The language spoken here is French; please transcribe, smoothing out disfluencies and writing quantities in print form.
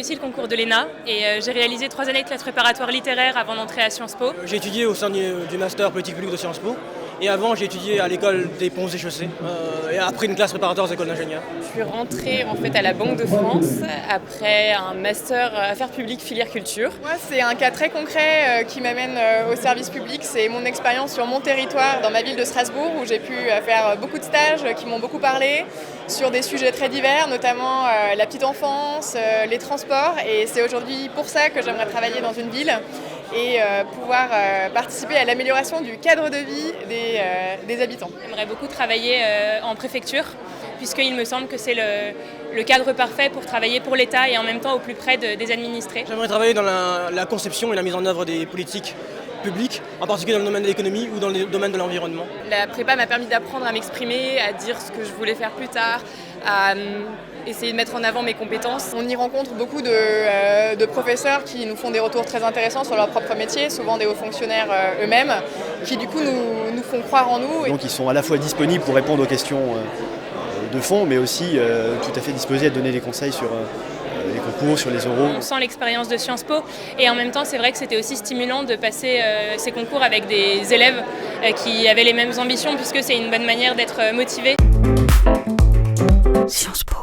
réussi le concours de l'ENA et j'ai réalisé 3 années de classe préparatoire littéraire avant d'entrer à Sciences Po. J'ai étudié au sein du master politique publique de Sciences Po. Et avant, j'ai étudié à l'école des ponts et chaussées et après une classe préparatoire aux écoles d'ingénieurs. Je suis rentrée en fait à la Banque de France après un master affaires publiques filière culture. Moi, c'est un cas très concret qui m'amène au service public. C'est mon expérience sur mon territoire dans ma ville de Strasbourg où j'ai pu faire beaucoup de stages qui m'ont beaucoup parlé sur des sujets très divers, notamment la petite enfance, les transports. Et c'est aujourd'hui pour ça que j'aimerais travailler dans une ville et pouvoir participer à l'amélioration du cadre de vie des habitants. J'aimerais beaucoup travailler en préfecture, puisqu'il me semble que c'est le cadre parfait pour travailler pour l'État et en même temps au plus près des administrés. J'aimerais travailler dans la conception et la mise en œuvre des politiques publiques, en particulier dans le domaine de l'économie ou dans le domaine de l'environnement. La prépa m'a permis d'apprendre à m'exprimer, à dire ce que je voulais faire plus tard, à essayer de mettre en avant mes compétences. On y rencontre beaucoup de professeurs qui nous font des retours très intéressants sur leur propre métier, souvent des hauts fonctionnaires eux-mêmes, qui du coup nous font croire en nous. Donc ils sont à la fois disponibles pour répondre aux questions de fond, mais aussi tout à fait disposés à donner des conseils sur les concours, sur les oraux. On sent l'expérience de Sciences Po et en même temps c'est vrai que c'était aussi stimulant de passer ces concours avec des élèves qui avaient les mêmes ambitions puisque c'est une bonne manière d'être motivé. Sciences Po.